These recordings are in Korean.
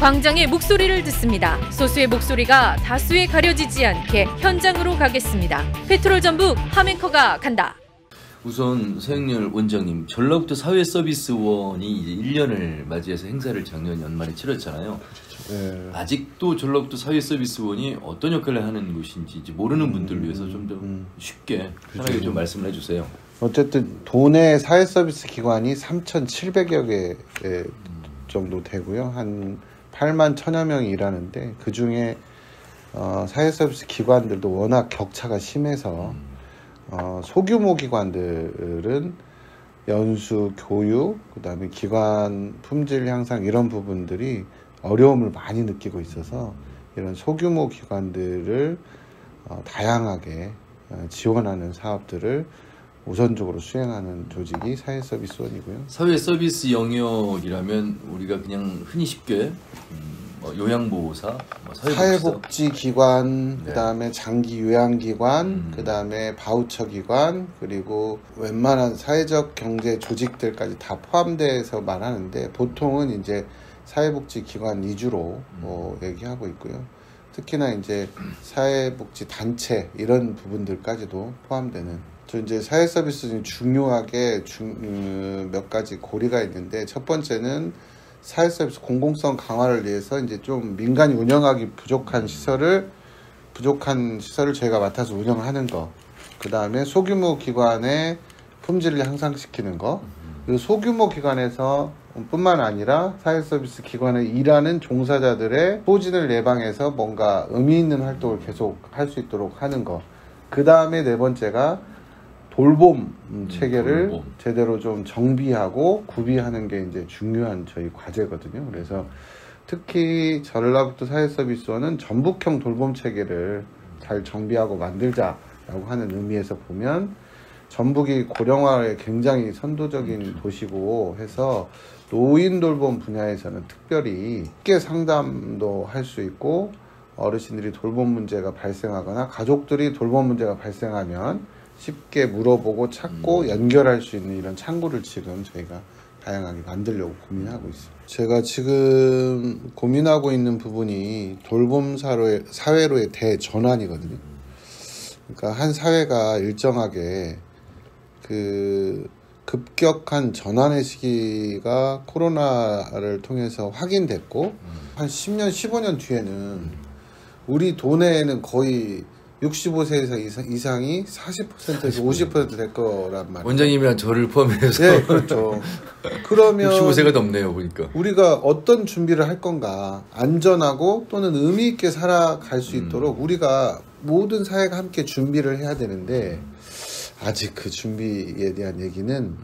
광장의 목소리를 듣습니다. 소수의 목소리가 다수에 가려지지 않게 현장으로 가겠습니다. 페트롤전북 함앵커가 간다. 우선 서영렬 원장님, 전라북도 사회서비스원이 이제 1년을 맞이해서 행사를 작년 연말에 치렀잖아요. 네. 아직도 전라북도 사회서비스원이 어떤 역할을 하는 곳인지 이제 모르는 분들을 위해서 좀 더 쉽게 편하게 좀 말씀을 해주세요. 어쨌든 도내 사회서비스 기관이 3,700여 개 정도 되고요. 한 8만 1,000여 명이 일하는데 그중에 사회서비스 기관들도 워낙 격차가 심해서 소규모 기관들은 연수, 교육, 그다음에 기관 품질 향상 이런 부분들이 어려움을 많이 느끼고 있어서 이런 소규모 기관들을 다양하게 지원하는 사업들을 우선적으로 수행하는 조직이 사회서비스원이고요. 사회서비스 영역이라면 우리가 그냥 흔히 쉽게 요양보호사, 사회복지기관, 네. 그다음에 장기 요양기관, 그다음에 바우처기관, 그리고 웬만한 사회적 경제 조직들까지 다 포함돼서 말하는데 보통은 이제 사회복지기관 위주로 얘기하고 있고요. 특히나 이제 사회복지 단체 이런 부분들까지도 포함되는. 저 이제 사회서비스 중요하게 몇 가지 고리가 있는데 첫 번째는 사회서비스 공공성 강화를 위해서 이제 좀 민간이 운영하기 부족한 시설을 저희가 맡아서 운영을 하는 거. 그 다음에 소규모 기관의 품질을 향상시키는 거. 그리고 소규모 기관에서 뿐만 아니라 사회서비스 기관에 일하는 종사자들의 소진을 예방해서 뭔가 의미 있는 활동을 계속 할 수 있도록 하는 거. 그 다음에 네 번째가 돌봄 체계를 제대로 좀 정비하고 구비하는 게 이제 중요한 저희 과제거든요. 그래서 특히 전라북도 사회서비스원은 전북형 돌봄 체계를 잘 정비하고 만들자라고 하는 의미에서 보면 전북이 고령화에 굉장히 선도적인 도시고 해서 노인 돌봄 분야에서는 특별히 쉽게 상담도 할 수 있고 어르신들이 돌봄 문제가 발생하거나 가족들이 돌봄 문제가 발생하면 쉽게 물어보고 찾고 연결할 수 있는 이런 창구를 지금 저희가 다양하게 만들려고 고민하고 있습니다. 제가 지금 고민하고 있는 부분이 돌봄 사회로의 대전환이거든요. 그러니까 한 사회가 일정하게 그 급격한 전환의 시기가 코로나를 통해서 확인됐고 한 10년, 15년 뒤에는 우리 도내에는 거의 65세 이상이 40%에서 50% 될 거란 말이에요. 원장님이랑 저를 포함해서. 네, 그렇죠. 그러면 65세가 넘네요, 보니까. 우리가 어떤 준비를 할 건가? 안전하고 또는 의미 있게 살아갈 수 있도록 우리가 모든 사회가 함께 준비를 해야 되는데 아직 그 준비에 대한 얘기는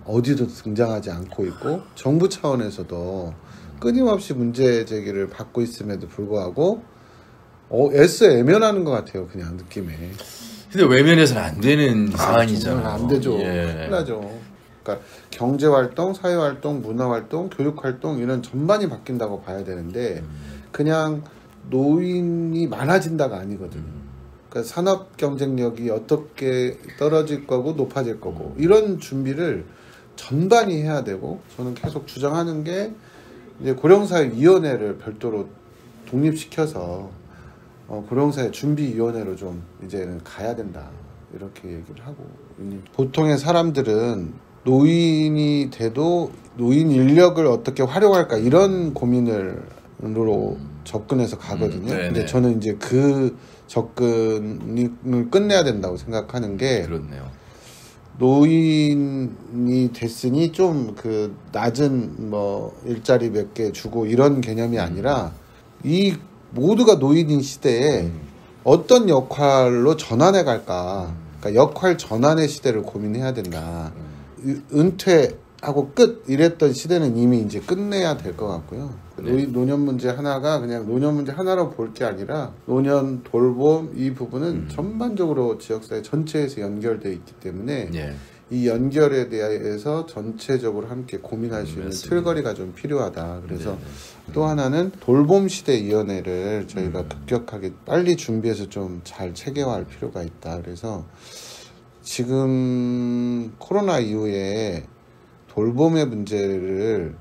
어디도 등장하지 않고 있고 정부 차원에서도 끊임없이 문제 제기를 받고 있음에도 불구하고 애써 애면하는 것 같아요. 그냥 느낌에. 근데 외면해서는 안 되는 사안이잖아요. 안 되죠. 예. 큰일 나죠. 그러니까 경제활동, 사회활동, 문화활동, 교육활동 이런 전반이 바뀐다고 봐야 되는데 그냥 노인이 많아진다가 아니거든요. 그러니까 산업 경쟁력이 어떻게 떨어질 거고 높아질 거고 이런 준비를 전반이 해야 되고 저는 계속 주장하는 게 이제 고령사회위원회를 별도로 독립시켜서 고령사회 준비위원회로 좀 이제는 가야 된다 이렇게 얘기를 하고 보통의 사람들은 노인이 돼도 노인 인력을 어떻게 활용할까 이런 고민으로 접근해서 가거든요. 근데 저는 이제 그 접근을 끝내야 된다고 생각하는 게 그렇네요. 노인이 됐으니 좀 그 낮은 뭐 일자리 몇 개 주고 이런 개념이 아니라 이 모두가 노인인 시대에 어떤 역할로 전환해 갈까? 그러니까 역할 전환의 시대를 고민해야 된다. 은퇴하고 끝 이랬던 시대는 이미 이제 끝내야 될 것 같고요. 노년 문제 하나가 그냥 노년 문제 하나로 볼 게 아니라 노년 돌봄 이 부분은 전반적으로 지역사회 전체에서 연결되어 있기 때문에 이 연결에 대해서 전체적으로 함께 고민할 수 있는 틀거리가 좀 필요하다. 그래서 또 하나는 돌봄시대위원회를 저희가 급격하게 빨리 준비해서 좀 잘 체계화할 필요가 있다. 그래서 지금 코로나 이후에 돌봄의 문제를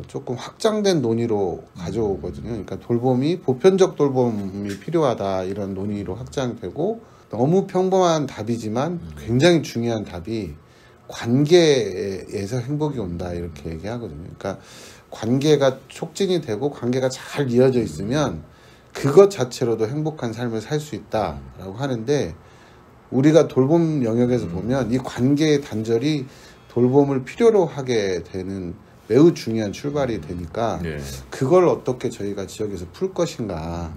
조금 확장된 논의로 가져오거든요. 그러니까 돌봄이 보편적 돌봄이 필요하다 이런 논의로 확장되고 너무 평범한 답이지만 굉장히 중요한 답이 관계에서 행복이 온다 이렇게 얘기하거든요. 그러니까 관계가 촉진이 되고 관계가 잘 이어져 있으면 그것 자체로도 행복한 삶을 살 수 있다라고 하는데 우리가 돌봄 영역에서 보면 이 관계의 단절이 돌봄을 필요로 하게 되는 매우 중요한 출발이 되니까 그걸 어떻게 저희가 지역에서 풀 것인가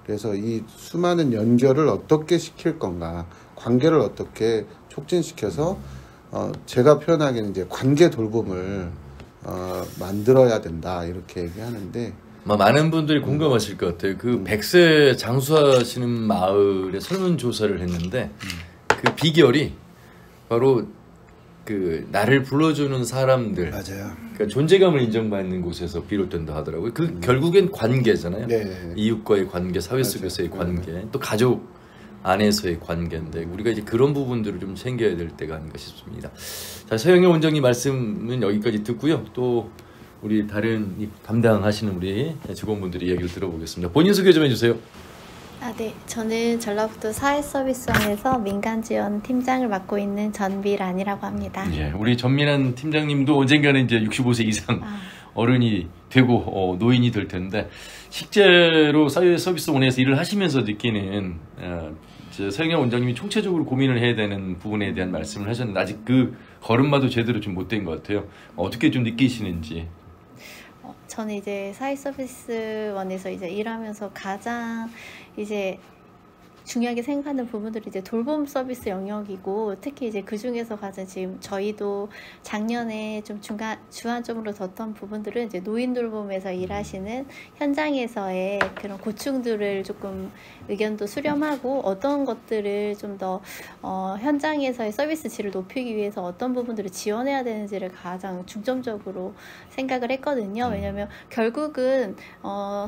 그래서 이 수많은 연결을 어떻게 시킬 건가 관계를 어떻게 촉진시켜서 제가 표현하기에는 이제 관계 돌봄을 만들어야 된다 이렇게 얘기하는데 많은 분들이 공감하실 것 같아요. 그 100세 장수하시는 마을에 설문조사를 했는데 그 비결이 바로 그 나를 불러주는 사람들, 맞아요. 그러니까 존재감을 인정받는 곳에서 비롯된다 하더라고요. 그 결국엔 관계잖아요. 네. 이웃과의 관계, 사회 속에서의 관계, 또 가족 안에서의 관계인데 우리가 이제 그런 부분들을 좀 챙겨야 될 때가 아닌가 싶습니다. 자, 서영애 원장님 말씀은 여기까지 듣고요. 또 우리 다른 담당하시는 우리 직원분들의 이야기를 들어보겠습니다. 본인 소개 좀 해주세요. 네. 저는 전라북도 사회서비스원에서 민간지원 팀장을 맡고 있는 전미란이라고 합니다. 예, 우리 전미란 팀장님도 언젠가는 이제 65세 이상 어른이 되고 노인이 될 텐데 실제로 사회서비스원에서 일을 하시면서 느끼는 서영애 원장님이 총체적으로 고민을 해야 되는 부분에 대한 말씀을 하셨는데 아직 그 걸음마도 제대로 좀 못 된 것 같아요. 어떻게 좀 느끼시는지. 저는 이제 사회서비스원에서 이제 일하면서 가장 이제 중요하게 생각하는 부분들이 이제 돌봄 서비스 영역이고 특히 이제 그 중에서 가장 지금 저희도 작년에 좀 주안점으로 뒀던 부분들은 이제 노인 돌봄에서 일하시는 현장에서의 그런 고충들을 조금 의견도 수렴하고 어떤 것들을 좀 더 현장에서의 서비스 질을 높이기 위해서 어떤 부분들을 지원해야 되는지를 가장 중점적으로 생각을 했거든요. 왜냐하면 결국은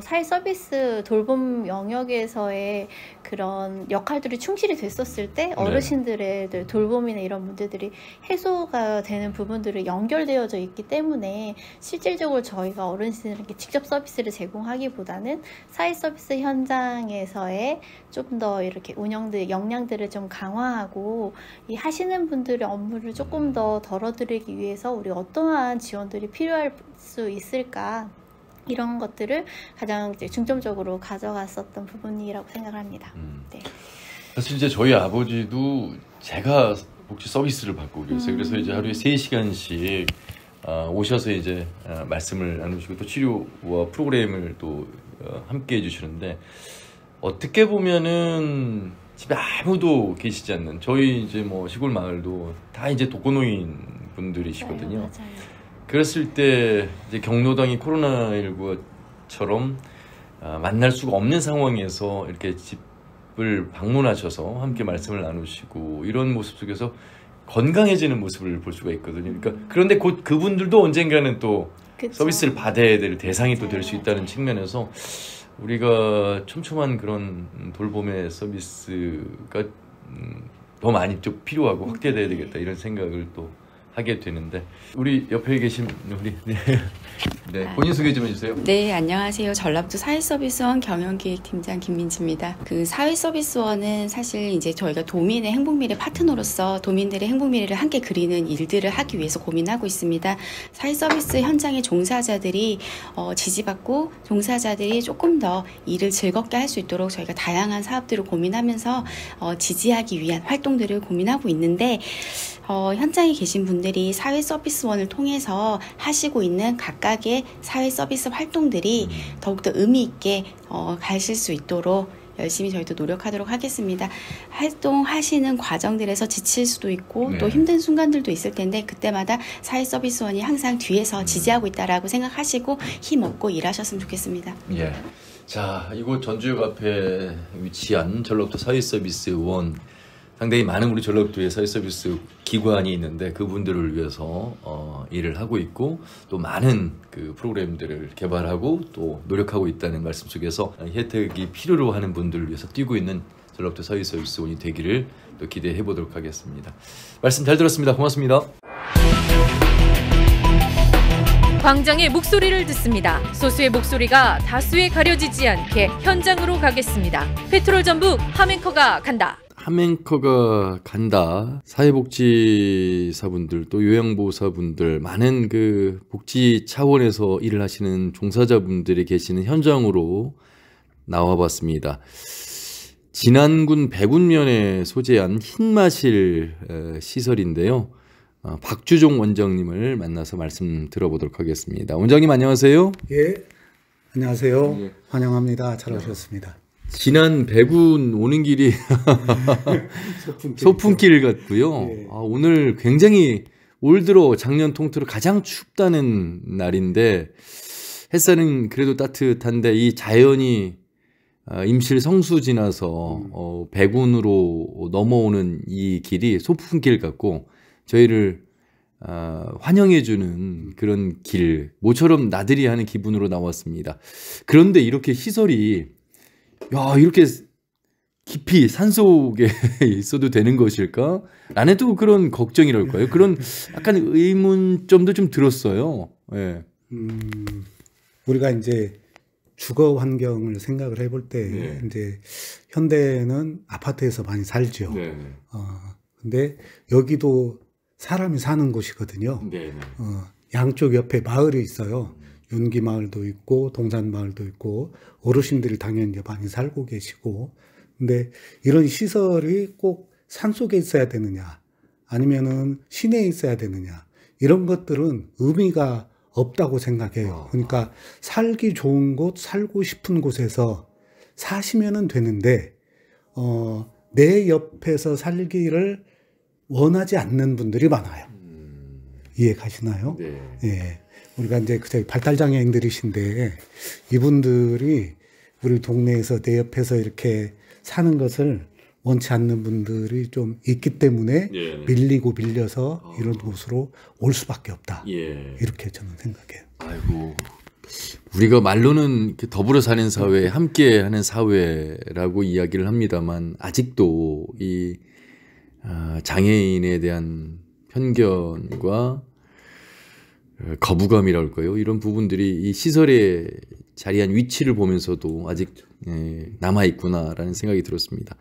사회 서비스 돌봄 영역에서의 그런 역할들이 충실히 됐었을 때 어르신들의 돌봄이나 이런 문제들이 해소가 되는 부분들이 연결되어져 있기 때문에 실질적으로 저희가 어르신들에게 직접 서비스를 제공하기보다는 사회 서비스 현장에서의 좀 더 이렇게 운영들 역량들을 좀 강화하고 이 하시는 분들의 업무를 조금 더 덜어드리기 위해서 우리 어떠한 지원들이 필요할 수 있을까 이런 것들을 가장 이제 중점적으로 가져갔었던 부분이라고 생각을 합니다. 네. 사실 이제 저희 아버지도 제가 복지 서비스를 받고 계세요. 그래서 이제 하루에 3시간씩 오셔서 이제 말씀을 나누시고 또 치료와 프로그램을 또 함께 해주시는데 어떻게 보면은 집에 아무도 계시지 않는 저희 이제 뭐 시골 마을도 다 이제 독거노인 분들이시거든요. 맞아요. 그랬을 때 이제 경로당이 코로나19처럼 만날 수가 없는 상황에서 이렇게 집을 방문하셔서 함께 말씀을 나누시고 이런 모습 속에서 건강해지는 모습을 볼 수가 있거든요. 그러니까 그런데 곧 그분들도 언젠가는 또 그쵸. 서비스를 받아야 될 대상이 또 될 수 있다는 측면에서 우리가 촘촘한 그런 돌봄의 서비스가 더 많이 좀 필요하고 확대돼야 되겠다 이런 생각을 또 하게 되는데 우리 옆에 계신 우리 본인 소개 좀 해주세요. 네, 안녕하세요. 전라북도 사회서비스원 경영기획팀장 김민지입니다. 그 사회서비스원은 사실 이제 저희가 도민의 행복미래 파트너로서 도민들의 행복미래를 함께 그리는 일들을 하기 위해서 고민하고 있습니다. 사회서비스 현장의 종사자들이 지지받고 종사자들이 조금 더 일을 즐겁게 할 수 있도록 저희가 다양한 사업들을 고민하면서 지지하기 위한 활동들을 고민하고 있는데 현장에 계신 분들이 사회서비스원을 통해서 하시고 있는 각각의 사회서비스 활동들이 더욱더 의미 있게 가실 수 있도록 열심히 저희도 노력하도록 하겠습니다. 활동하시는 과정들에서 지칠 수도 있고 또 힘든 순간들도 있을 텐데 그때마다 사회서비스원이 항상 뒤에서 지지하고 있다라고 생각하시고 힘없고 일하셨으면 좋겠습니다. 예. 자, 이곳 전주역 앞에 위치한 전라북도 사회서비스원 상당히 많은 우리 전라북도에 사회서비스 기관이 있는데 그분들을 위해서 일을 하고 있고 또 많은 그 프로그램들을 개발하고 또 노력하고 있다는 말씀 속에서 혜택이 필요로 하는 분들을 위해서 뛰고 있는 전라북도 사회서비스원이 되기를 또 기대해 보도록 하겠습니다. 말씀 잘 들었습니다. 고맙습니다. 광장의 목소리를 듣습니다. 소수의 목소리가 다수에 가려지지 않게 현장으로 가겠습니다. 페트롤 전북 함앵커가 간다. 함앵커가 간다. 사회복지사분들 또 요양보호사분들 많은 그 복지 차원에서 일을 하시는 종사자분들이 계시는 현장으로 나와봤습니다. 진안군 백운면에 소재한 흰마실 시설인데요. 박주종 원장님을 만나서 말씀 들어보도록 하겠습니다. 원장님 안녕하세요. 예, 안녕하세요. 예. 환영합니다. 잘 오셨습니다. 지난 백운 오는 길이 소풍길 같고요. 예. 오늘 굉장히 올 들어 작년 통틀어 가장 춥다는 날인데 햇살은 그래도 따뜻한데 이 자연이 임실 성수 지나서 백운으로 넘어오는 이 길이 소풍길 같고 저희를 환영해주는 그런 길, 모처럼 나들이 하는 기분으로 나왔습니다. 그런데 이렇게 시설이 이렇게 깊이 산속에 있어도 되는 것일까? 라는 또 그런 걱정이랄까요? 그런 약간 의문점도 좀 들었어요. 네. 우리가 이제 주거 환경을 생각을 해볼 때, 네. 이제 현대는 아파트에서 많이 살죠. 네. 근데 여기도 사람이 사는 곳이거든요. 네. 양쪽 옆에 마을이 있어요. 윤기마을도 있고 동산마을도 있고 어르신들이 당연히 많이 살고 계시고, 근데 이런 시설이 꼭 산속에 있어야 되느냐 아니면은 시내에 있어야 되느냐, 이런 것들은 의미가 없다고 생각해요. 그러니까 살기 좋은 곳, 살고 싶은 곳에서 사시면은 되는데 내 옆에서 살기를 원하지 않는 분들이 많아요. 이해 가시나요? 네. 예. 우리가 이제 발달장애인들이신데 이분들이 우리 동네에서 내 옆에서 이렇게 사는 것을 원치 않는 분들이 좀 있기 때문에 예. 밀리고 밀려서 이런 곳으로 올 수밖에 없다. 예. 이렇게 저는 생각해요. 아이고, 우리가 말로는 이렇게 더불어 사는 사회, 함께하는 사회라고 이야기를 합니다만 아직도 이 장애인에 대한 편견과 거부감이랄까요? 이런 부분들이 이 시설에 자리한 위치를 보면서도 아직 남아있구나라는 생각이 들었습니다.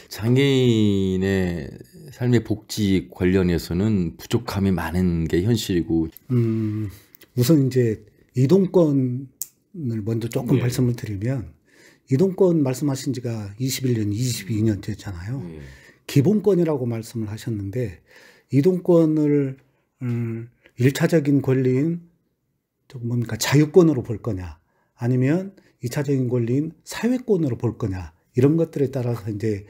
장애인의 삶의 복지 관련해서는 부족함이 많은 게 현실이고. 우선 이제 이동권을 먼저 조금 네. 말씀을 드리면, 이동권 말씀하신 지가 21년, 22년째잖아요. 네. 기본권이라고 말씀을 하셨는데, 이동권을 1차적인 권리인 뭡니까 자유권으로 볼 거냐, 아니면 2차적인 권리인 사회권으로 볼 거냐, 이런 것들에 따라서 이제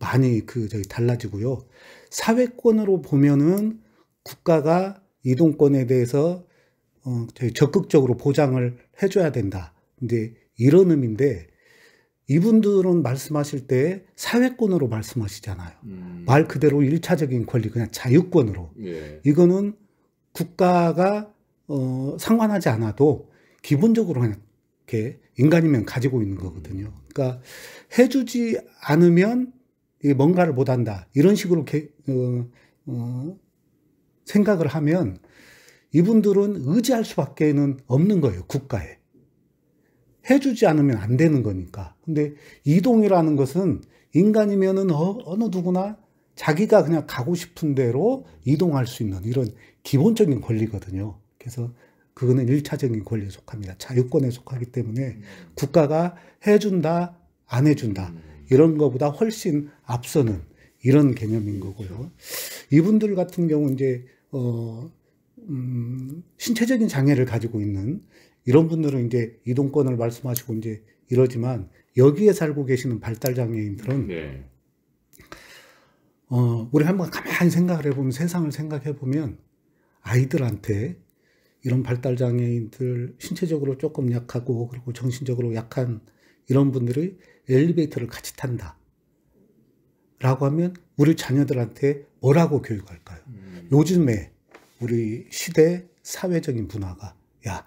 많이 달라지고요. 사회권으로 보면은 국가가 이동권에 대해서 적극적으로 보장을 해줘야 된다, 이제 이런 의미인데, 이분들은 말씀하실 때 사회권으로 말씀하시잖아요. 말 그대로 1차적인 권리, 그냥 자유권으로. 예. 이거는 국가가 상관하지 않아도 기본적으로 그냥 이렇게 인간이면 가지고 있는 거거든요. 그러니까 해주지 않으면 뭔가를 못한다, 이런 식으로 생각을 하면 이분들은 의지할 수밖에는 없는 거예요, 국가에. 해주지 않으면 안 되는 거니까. 근데 이동이라는 것은 인간이면은 어느 누구나 자기가 그냥 가고 싶은 대로 이동할 수 있는 이런 기본적인 권리거든요. 그래서 그거는 1차적인 권리에 속합니다. 자유권에 속하기 때문에 국가가 해준다, 안 해준다, 이런 거보다 훨씬 앞서는 이런 개념인 거고요. 이분들 같은 경우 이제 신체적인 장애를 가지고 있는 이런 분들은 이제 이동권을 말씀하시고 이제 이러지만, 여기에 살고 계시는 발달장애인들은 네. 우리 한번 가만히 생각을 해보면, 세상을 생각해 보면 아이들한테 이런 발달장애인들, 신체적으로 조금 약하고 그리고 정신적으로 약한 이런 분들이 엘리베이터를 같이 탄다 라고 하면 우리 자녀들한테 뭐라고 교육할까요? 요즘에 우리 시대 사회적인 문화가, 야,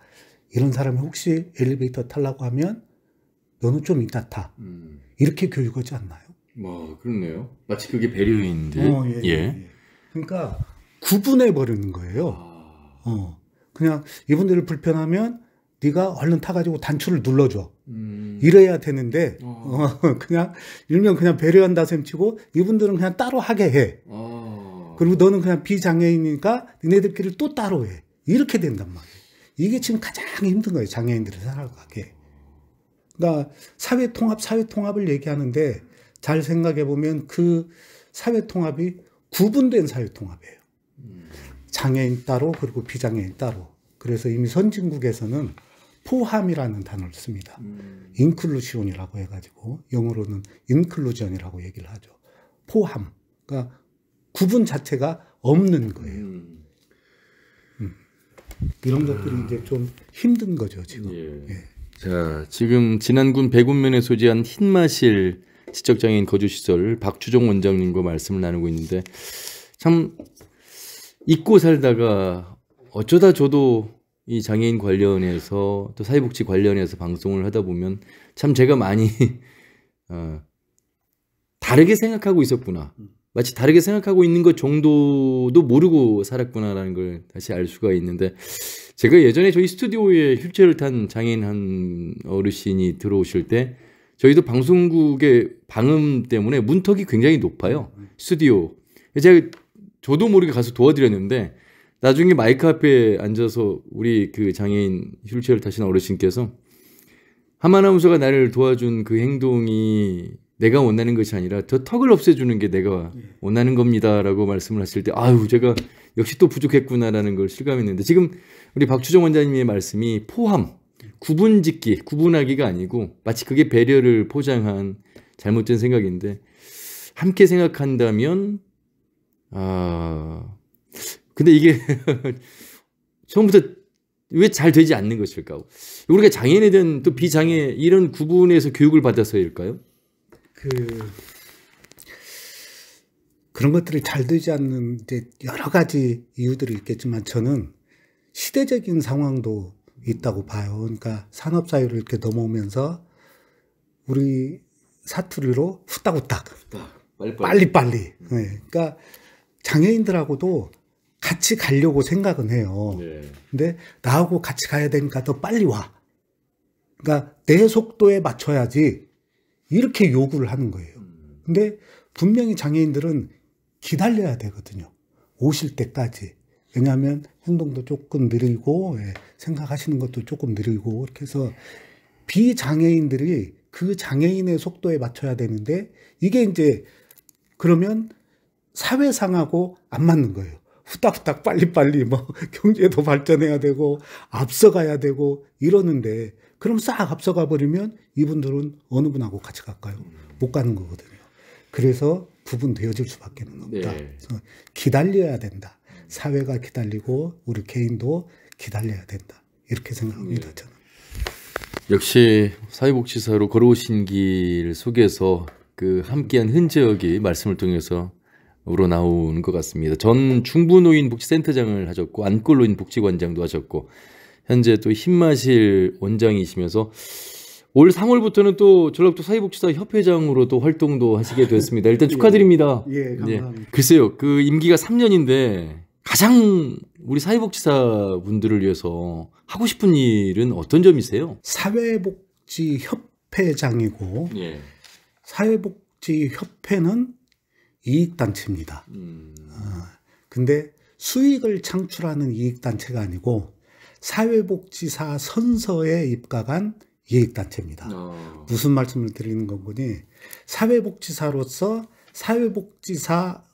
이런 사람이 혹시 엘리베이터 타려고 하면 너는 좀 이따 타, 이렇게 교육하지 않나요? 그렇네요. 마치 그게 배려인데. 예. 그러니까 구분해 버리는 거예요. 그냥 이분들이 불편하면 네가 얼른 타가지고 단추를 눌러줘. 이래야 되는데 그냥 일명 그냥 배려한다 셈치고 이분들은 그냥 따로 하게 해. 그리고 너는 그냥 비장애인이니까 니네들끼리 또 따로 해. 이렇게 된단 말이에요. 이게 지금 가장 힘든 거예요. 장애인들이 살아가게. 그러니까 사회통합을 얘기하는데 잘 생각해 보면 그 사회통합이 구분된 사회통합이에요. 장애인 따로 그리고 비장애인 따로. 그래서 이미 선진국에서는 포함이라는 단어를 씁니다. 인클루시온이라고 해가지고 영어로는 인클루전이라고 얘기를 하죠. 포함. 그러니까 구분 자체가 없는 거예요. 이런 것들이 이제 좀 힘든 거죠, 지금. 예. 예. 자, 지금 진안군 백운면에 소재한 흰마실 지적장애인 거주시설 박주종 원장님과 말씀을 나누고 있는데 참 잊고 살다가 어쩌다 저도 이 장애인 관련해서 또 사회복지 관련해서 방송을 하다 보면 참 제가 많이 다르게 생각하고 있었구나. 마치 다르게 생각하고 있는 것 정도도 모르고 살았구나라는 걸 다시 알 수가 있는데 제가 예전에 저희 스튜디오에 휠체어를 탄 장애인 한 어르신이 들어오실 때 저희도 방송국의 방음 때문에 문턱이 굉장히 높아요. 스튜디오. 저도 모르게 가서 도와드렸는데 나중에 마이크 앞에 앉아서 우리 그 장애인 휠체어를 타신 어르신께서 하마나운서가 나를 도와준 그 행동이 내가 원하는 것이 아니라 저 턱을 없애주는 게 내가 원하는 겁니다라고 말씀을 하실 때 아유 제가 역시 또 부족했구나라는 걸 실감했는데 지금 우리 박주정 원장님의 말씀이 포함, 구분짓기, 구분하기가 아니고 마치 그게 배려를 포장한 잘못된 생각인데 함께 생각한다면 근데 이게 처음부터 왜 잘 되지 않는 것일까? 우리가 장애인에 대한 또 비장애 이런 구분에서 교육을 받아서일까요? 그런 것들이 잘 되지 않는 이제 여러 가지 이유들이 있겠지만 저는 시대적인 상황도 있다고 봐요. 그러니까 산업사회로 이렇게 넘어오면서 우리 사투리로 후딱후딱 빨리빨리. 네. 그러니까 장애인들하고도 같이 가려고 생각은 해요. 네. 근데 나하고 같이 가야 되니까 더 빨리 와. 그러니까 내 속도에 맞춰야지 이렇게 요구를 하는 거예요. 근데 분명히 장애인들은 기다려야 되거든요. 오실 때까지. 왜냐하면 행동도 조금 느리고 생각하시는 것도 조금 느리고 이렇게 해서 비장애인들이 그 장애인의 속도에 맞춰야 되는데 이게 이제 그러면 사회상하고 안 맞는 거예요. 후딱후딱 빨리빨리 뭐 경제도 발전해야 되고 앞서가야 되고 이러는데 그럼 싹 앞서가 버리면 이분들은 어느 분하고 같이 갈까요? 못 가는 거거든요. 그래서 구분되어질 수밖에 없다. 네. 그래서 기다려야 된다. 사회가 기다리고 우리 개인도 기다려야 된다. 이렇게 생각합니다. 저는. 역시 사회복지사로 걸어오신 길 속에서 그 함께한 흔적이 말씀을 통해서 우러나오는 것 같습니다. 전 중부노인 복지센터장을 하셨고 안골노인 복지관장도 하셨고 현재 또 흰마실 원장이시면서 올 3월부터는 또 전라북도 사회복지사 협회장으로 또 활동도 하시게 됐습니다. 일단 축하드립니다. 예, 감사합니다. 글쎄요, 그 임기가 3년인데 가장 우리 사회복지사 분들을 위해서 하고 싶은 일은 어떤 점이세요? 사회복지협회장이고 사회복지협회는 이익단체입니다. 근데 수익을 창출하는 이익단체가 아니고 사회복지사 선서에 입각한 이익단체입니다. 무슨 말씀을 드리는 거보니 사회복지사로서 사회복지사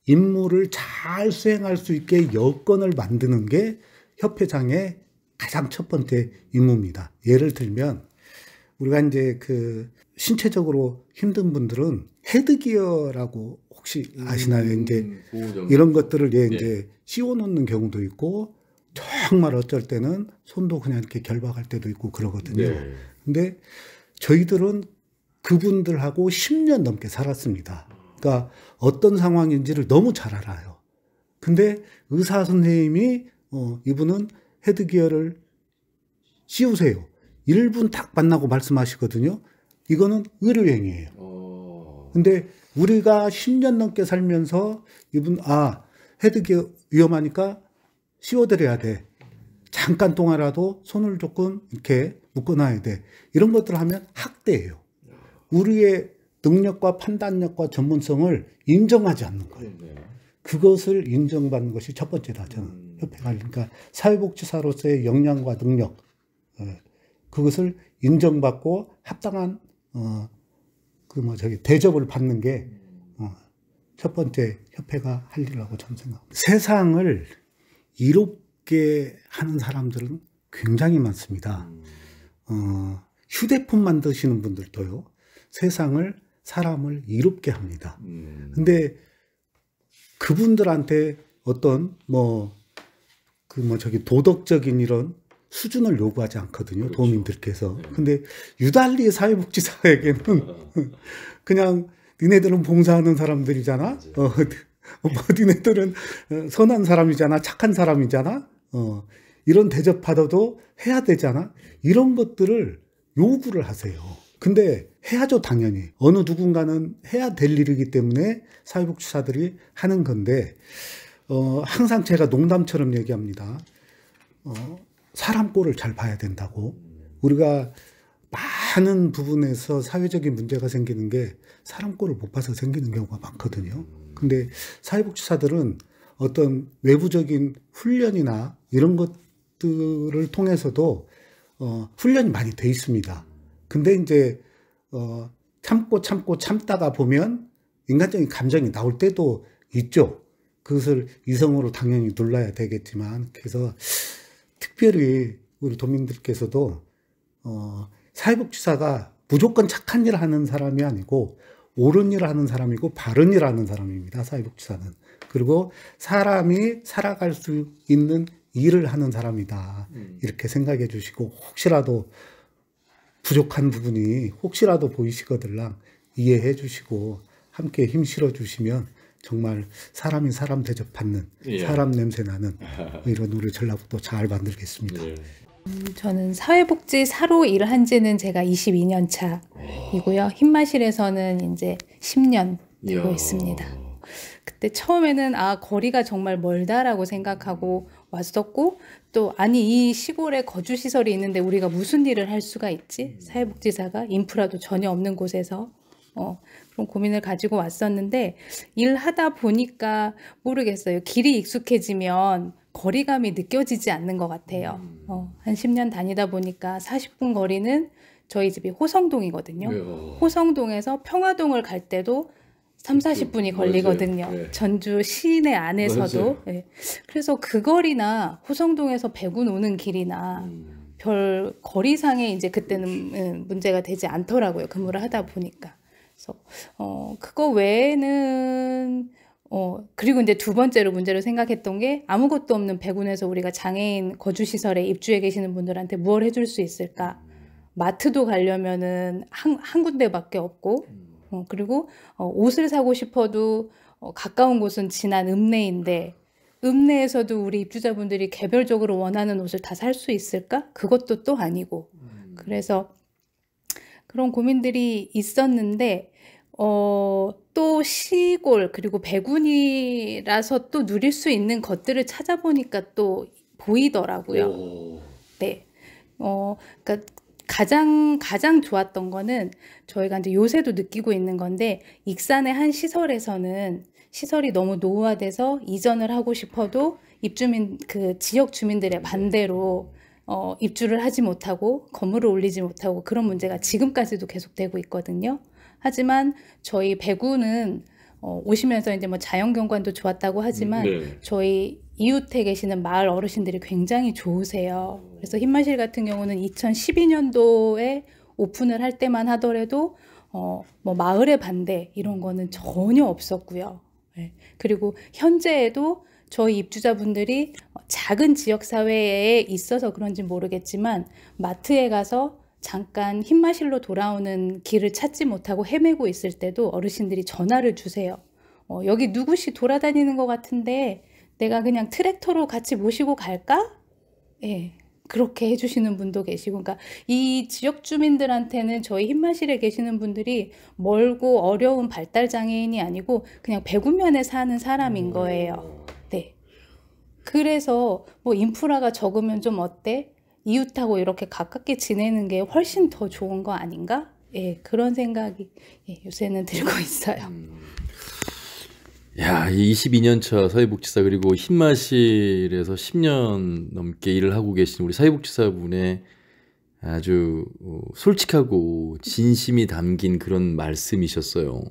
임무를 잘 수행할 수 있게 여건을 만드는 게 협회장의 가장 첫 번째 임무입니다. 예를 들면 우리가 이제 그 신체적으로 힘든 분들은 헤드기어라고 혹시 아시나요? 이제 이런 것들을 이제 씌워 놓는 경우도 있고 정말 어쩔 때는 손도 그냥 이렇게 결박할 때도 있고 그러거든요. 근데 저희들은 그분들하고 10년 넘게 살았습니다. 그러니까 어떤 상황인지를 너무 잘 알아요. 근데 의사 선생님이 이분은 헤드기어를 씌우세요. 1분 딱 만나고 말씀하시거든요. 이거는 의료행위예요. 근데 우리가 10년 넘게 살면서 이분 헤드기어 위험하니까 씌워드려야 돼. 잠깐 동안이라도 손을 조금 이렇게 묶어놔야 돼. 이런 것들을 하면 학대예요. 우리의 능력과 판단력과 전문성을 인정하지 않는 거예요. 그것을 인정받는 것이 첫 번째다. 저는 협회가. 그러니까 사회복지사로서의 역량과 능력, 그것을 인정받고 합당한 대접을 받는 게 첫 번째 협회가 할 일이라고 저는 생각합니다. 세상을 이롭게 하는 사람들은 굉장히 많습니다. 휴대폰 만드시는 분들도요, 사람을 이롭게 합니다. 근데 그분들한테 어떤 도덕적인 이런 수준을 요구하지 않거든요. 그렇죠. 도민들께서. 근데 유달리 사회복지사에게는 그냥 니네들은 봉사하는 사람들이잖아. 니네들은 선한 사람이잖아. 착한 사람이잖아. 이런 대접받아도 해야 되잖아. 이런 것들을 요구를 하세요. 근데 해야죠, 당연히. 어느 누군가는 해야 될 일이기 때문에 사회복지사들이 하는 건데, 항상 제가 농담처럼 얘기합니다. 사람 꼴을 잘 봐야 된다고. 우리가 많은 부분에서 사회적인 문제가 생기는 게 사람 꼴을 못 봐서 생기는 경우가 많거든요. 근데 사회복지사들은 어떤 외부적인 훈련이나 이런 것들을 통해서도 훈련이 많이 돼 있습니다. 근데 이제 참다가 보면 인간적인 감정이 나올 때도 있죠. 그것을 이성으로 당연히 눌러야 되겠지만, 그래서 특별히 우리 도민들께서도 사회복지사가 무조건 착한 일을 하는 사람이 아니고 옳은 일을 하는 사람이고 바른 일을 하는 사람입니다. 사회복지사는. 그리고 사람이 살아갈 수 있는 일을 하는 사람이다. 이렇게 생각해 주시고, 혹시라도 부족한 부분이 혹시라도 보이시거들랑 이해해 주시고 함께 힘 실어 주시면 정말 사람이 사람 대접받는, 사람 냄새 나는 이런 우리 전라북도 잘 만들겠습니다. 저는 사회복지사로 일한 지는 제가 22년 차이고요. 흰마실에서는 이제 10년 되고 있습니다. 그때 처음에는 거리가 정말 멀다라고 생각하고 왔었고, 또 아니 이 시골에 거주시설이 있는데 우리가 무슨 일을 할 수가 있지? 사회복지사가 인프라도 전혀 없는 곳에서 그런 고민을 가지고 왔었는데, 일하다 보니까 모르겠어요. 길이 익숙해지면 거리감이 느껴지지 않는 것 같아요. 한 10년 다니다 보니까 40분 거리는 저희 집이 호성동이거든요. 호성동에서 평화동을 갈 때도 30-40분이 걸리거든요. 전주 시내 안에서도. 그래서 그 거리나 호성동에서 배군 오는 길이나 별 거리상에 이제 그때는 문제가 되지 않더라고요. 근무를 하다 보니까. 그래서 그거 외에는 그리고 이제 두 번째로 문제로 생각했던 게, 아무것도 없는 배군에서 우리가 장애인 거주시설에 입주해 계시는 분들한테 무엇을 해줄 수 있을까? 마트도 가려면은 한 군데밖에 없고, 그리고 옷을 사고 싶어도 가까운 곳은 지난 읍내인데, 읍내에서도 우리 입주자분들이 개별적으로 원하는 옷을 다 살 수 있을까? 그것도 또 아니고. 그래서 그런 고민들이 있었는데, 또 시골 그리고 배군이라서 또 누릴 수 있는 것들을 찾아보니까 또 보이더라고요. 네. 그러니까 가장 좋았던 거는, 저희가 이제 요새도 느끼고 있는 건데, 익산의 한 시설에서는 시설이 너무 노후화돼서 이전을 하고 싶어도 그 지역 주민들의 반대로 입주를 하지 못하고 건물을 올리지 못하고, 그런 문제가 지금까지도 계속되고 있거든요. 하지만 저희 배구는 오시면서 이제 자연경관도 좋았다고 하지만 저희 이웃에 계시는 마을 어르신들이 굉장히 좋으세요. 그래서 흰마실 같은 경우는 2012년도에 오픈을 할 때만 하더라도 마을의 반대 이런 거는 전혀 없었고요. 그리고 현재에도 저희 입주자분들이 작은 지역사회에 있어서 그런지 모르겠지만, 마트에 가서 잠깐 흰마실로 돌아오는 길을 찾지 못하고 헤매고 있을 때도 어르신들이 전화를 주세요. 여기 누구시 돌아다니는 것 같은데 내가 그냥 트랙터로 같이 모시고 갈까? 그렇게 해주시는 분도 계시고, 그러니까 이 지역 주민들한테는 저희 흰마실에 계시는 분들이 멀고 어려운 발달 장애인이 아니고 그냥 배구면에 사는 사람인 거예요. 네. 그래서 뭐 인프라가 적으면 좀 어때? 이웃하고 이렇게 가깝게 지내는 게 훨씬 더 좋은 거 아닌가? 예, 그런 생각이 요새는 들고 있어요. 야, 22년 차 사회복지사 그리고 흰마실에서 10년 넘게 일을 하고 계신 우리 사회복지사분의 아주 솔직하고 진심이 담긴 그런 말씀이셨어요.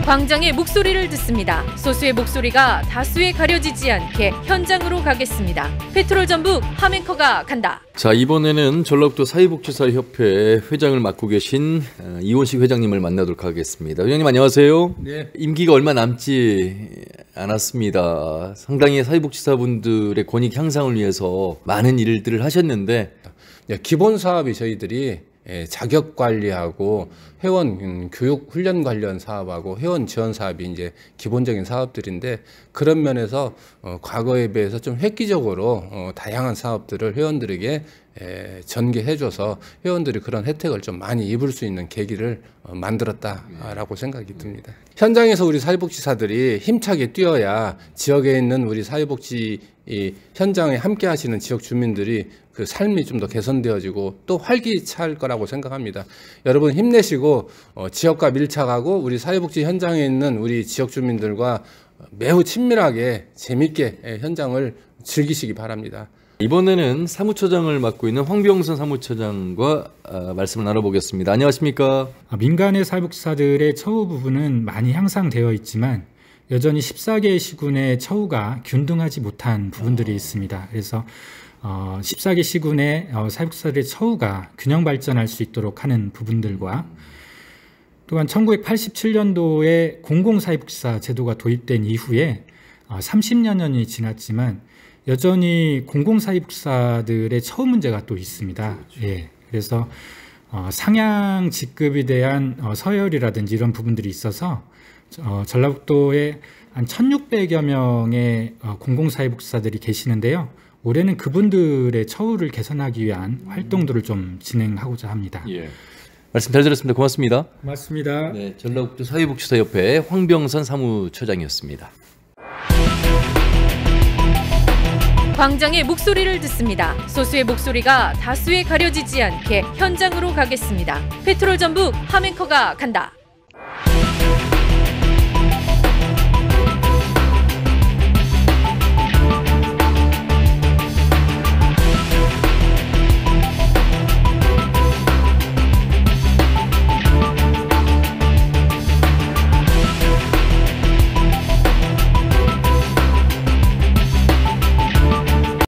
광장의 목소리를 듣습니다. 소수의 목소리가 다수에 가려지지 않게 현장으로 가겠습니다. 페트롤 전북 함앵커가 간다. 자, 이번에는 전라북도 사회복지사협회 회장을 맡고 계신 이원식 회장님을 만나도록 하겠습니다. 회장님 안녕하세요. 네. 임기가 얼마 남지 않았습니다. 상당히 사회복지사분들의 권익 향상을 위해서 많은 일들을 하셨는데 기본 사업이 저희들이 자격 관리하고 회원 교육 훈련 관련 사업하고 회원 지원 사업이 이제 기본적인 사업들인데 그런 면에서 과거에 비해서 좀 획기적으로 다양한 사업들을 회원들에게 전개해줘서 회원들이 그런 혜택을 좀 많이 입을 수 있는 계기를 만들었다라고 생각이 듭니다. 현장에서 우리 사회복지사들이 힘차게 뛰어야 지역에 있는 우리 사회복지 현장에 함께 하시는 지역 주민들이 그 삶이 좀 더 개선되어지고 또 활기찰 거라고 생각합니다. 여러분 힘내시고 지역과 밀착하고 우리 사회복지 현장에 있는 우리 지역 주민들과 매우 친밀하게 재밌게 현장을 즐기시기 바랍니다. 이번에는 사무처장을 맡고 있는 황병선 사무처장과 말씀을 나눠보겠습니다. 안녕하십니까? 민간의 사회복지사들의 처우 부분은 많이 향상되어 있지만 여전히 14개 시군의 처우가 균등하지 못한 부분들이 있습니다. 그래서 14개 시군의 사회복지사들의 처우가 균형 발전할 수 있도록 하는 부분들과 또한 1987년도에 공공사회복지사 제도가 도입된 이후에 30년이 지났지만 여전히 공공사회복지사들의 처우 문제가 또 있습니다. 예, 그래서 상향 직급에 대한 서열이라든지 이런 부분들이 있어서 전라북도에 한 1,600여 명의 공공사회복지사들이 계시는데요. 올해는 그분들의 처우를 개선하기 위한 활동들을 좀 진행하고자 합니다. 예. 말씀 잘 들었습니다. 고맙습니다. 고맙습니다. 네, 전라북도 사회복지사협회 황병선 사무처장이었습니다. 광장의 목소리를 듣습니다. 소수의 목소리가 다수에 가려지지 않게 현장으로 가겠습니다. 페트롤 전북 함앵커가 간다.